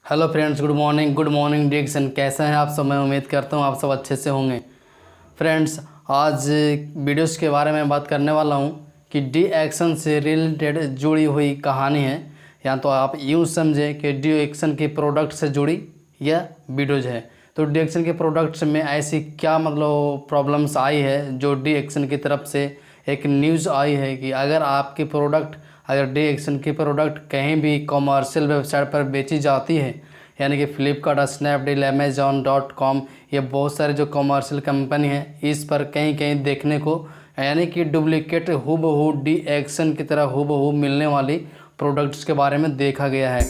Hello friends, good morning D action. कैसे हैं आप सब? मैं उम्मीद करता हूं आप सब अच्छे से होंगे। फ्रेंड्स, आज वीडियोस के बारे में बात करने वाला हूं कि डी एक्शन से रिलेटेड जुड़ी हुई कहानी है, या तो आप यूँ समझें कि डी एक्शन के प्रोडक्ट से जुड़ी यह वीडियोज़ है। तो डी एक्शन के प्रोडक्ट्स में ऐसी क्या प्रॉब्लम्स आई है, जो डी एक्शन की तरफ से एक न्यूज़ आई है कि अगर आपके प्रोडक्ट डी एक्शन की प्रोडक्ट कहीं भी कॉमर्शियल वेबसाइट पर बेची जाती है, यानी कि फ्लिपकार्ट, स्नैपडील, अमेजॉन.com, ये बहुत सारे जो कॉमर्शियल कंपनी है, इस पर कहीं कहीं देखने को यानी कि डुप्लीकेट हूबहू डी एक्शन की तरह हूबहू मिलने वाली प्रोडक्ट्स के बारे में देखा गया है।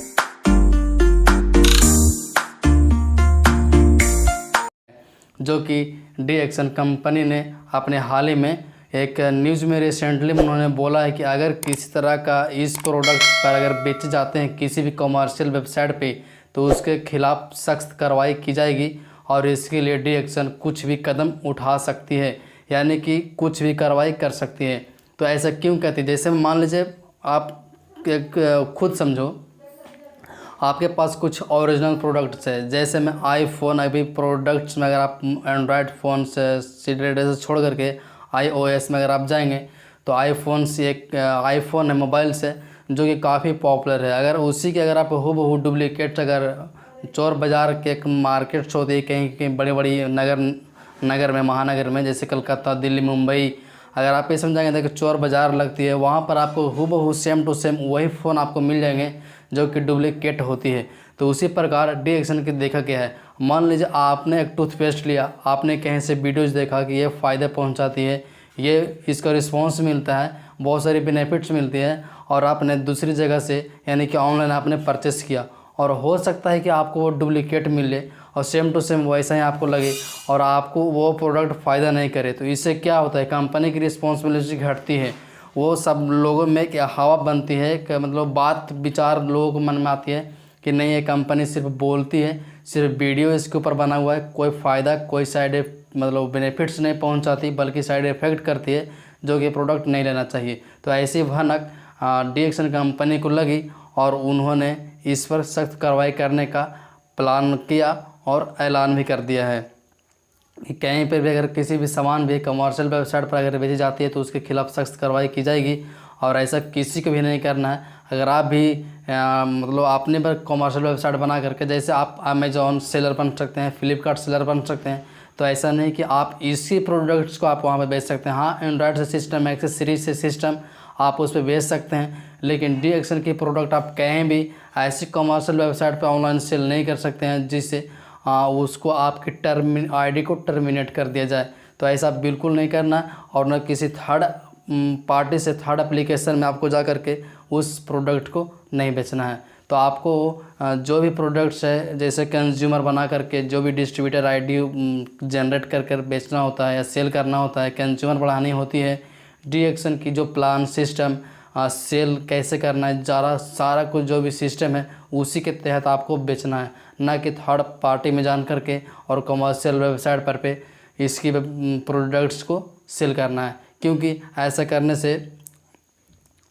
जो कि डी एक्शन कंपनी ने अपने हाल ही में एक न्यूज़ में रिसेंटली उन्होंने बोला है कि अगर किसी तरह का इस प्रोडक्ट पर अगर बेचे जाते हैं किसी भी कॉमर्शियल वेबसाइट पे, तो उसके खिलाफ सख्त कार्रवाई की जाएगी और इसके लिए डी एक्शन कुछ भी कदम उठा सकती है, यानी कि कुछ भी कार्रवाई कर सकती है। तो ऐसा क्यों कहती है? जैसे मान लीजिए आप खुद समझो, आपके पास कुछ ओरिजिनल प्रोडक्ट्स है। जैसे मैं आईफोन अभी प्रोडक्ट्स में, अगर आप एंड्रॉयड फ़ोन से छोड़ करके iOS में अगर आप जाएंगे, तो आईफोन से एक आईफोन है मोबाइल से, जो कि काफ़ी पॉपुलर है। अगर उसी के अगर आप हूबहू डुप्लीकेट अगर चोर बाज़ार के एक मार्केट्स होती है कहीं कहीं बड़ी बड़ी नगर में, महानगर में, जैसे कलकत्ता, दिल्ली, मुंबई, अगर आप ये समझाएंगे देखो चोर बाज़ार लगती है, वहाँ पर आपको हूबहू सेम टू सेम वही फ़ोन आपको मिल जाएंगे जो कि डुप्लीकेट होती है। तो उसी प्रकार डी एक्शन की देखा गया है। मान लीजिए आपने एक टूथपेस्ट लिया, आपने कहीं से वीडियोज़ देखा कि ये फ़ायदे पहुंचाती है, ये इसका रिस्पॉन्स मिलता है, बहुत सारी बेनिफिट्स मिलती है, और आपने दूसरी जगह से यानी कि ऑनलाइन आपने परचेस किया, और हो सकता है कि आपको वो डुप्लीकेट मिले और सेम टू सेम वैसा ही आपको लगे और आपको वो प्रोडक्ट फ़ायदा नहीं करे। तो इससे क्या होता है, कंपनी की रिस्पॉन्सिबिलिटी घटती है, वो सब लोगों में क्या हवा बनती है कि बात विचार लोगों को मन में आती है कि नहीं, ये कंपनी सिर्फ बोलती है, सिर्फ वीडियो इसके ऊपर बना हुआ है, कोई फ़ायदा कोई साइड बेनिफिट्स नहीं पहुंचाती, बल्कि साइड इफ़ेक्ट करती है, जो कि प्रोडक्ट नहीं लेना चाहिए। तो ऐसी भनक डी एक्शन कंपनी को लगी और उन्होंने इस पर सख्त कार्रवाई करने का प्लान किया और ऐलान भी कर दिया है कि कहीं पर भी अगर किसी भी सामान भी कमर्शियल वेबसाइट पर अगर बेची जाती है तो उसके खिलाफ सख्त कार्रवाई की जाएगी, और ऐसा किसी को भी नहीं करना है। अगर आप भी अपने पर कमर्शियल वेबसाइट बना करके, जैसे आप अमेजॉन सेलर बन सकते हैं, फ्लिपकार्ट सेलर बन सकते हैं, तो ऐसा नहीं कि आप इसी प्रोडक्ट्स को आप वहाँ पर बेच सकते हैं। हाँ, एंड्रॉयड से सिस्टम, एक्सेसरीज से सिस्टम आप उस पर बेच सकते हैं, लेकिन डी एक्शन की प्रोडक्ट आप कहीं भी ऐसी कमर्शियल वेबसाइट पर ऑनलाइन सेल नहीं कर सकते हैं जिससे उसको आपकी आईडी को टर्मिनेट कर दिया जाए। तो ऐसा बिल्कुल नहीं करना, और न किसी थर्ड पार्टी से, थर्ड एप्लीकेशन में आपको जा करके उस प्रोडक्ट को नहीं बेचना है। तो आपको जो भी प्रोडक्ट्स है, जैसे कंज्यूमर बना करके जो भी डिस्ट्रीब्यूटर आईडी जनरेट कर बेचना होता है या सेल करना होता है, कंज्यूमर बढ़ानी होती है, डी एक्शन की जो प्लान सिस्टम, सेल कैसे करना है, सारा कुछ जो भी सिस्टम है उसी के तहत आपको बेचना है, ना कि थर्ड पार्टी में जान करके और कमर्शियल वेबसाइट पर पे इसकी प्रोडक्ट्स को सेल करना है। क्योंकि ऐसा करने से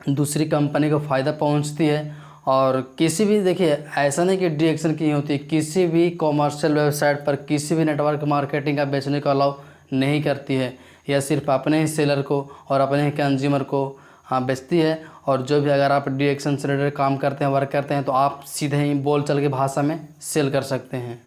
दूसरी कंपनी को फ़ायदा पहुंचती है, और किसी भी, देखिए ऐसा नहीं कि डी एक्शन की होती है, किसी भी कमर्शियल वेबसाइट पर किसी भी नेटवर्क मार्केटिंग का बेचने को अलाउ नहीं करती है। यह सिर्फ अपने ही सेलर को और अपने ही कंज्यूमर को बेचती है। और जो भी अगर आप डी एक्शन से रिलेटेड काम करते हैं, वर्क करते हैं, तो आप सीधे ही बोल चल के भाषा में सेल कर सकते हैं।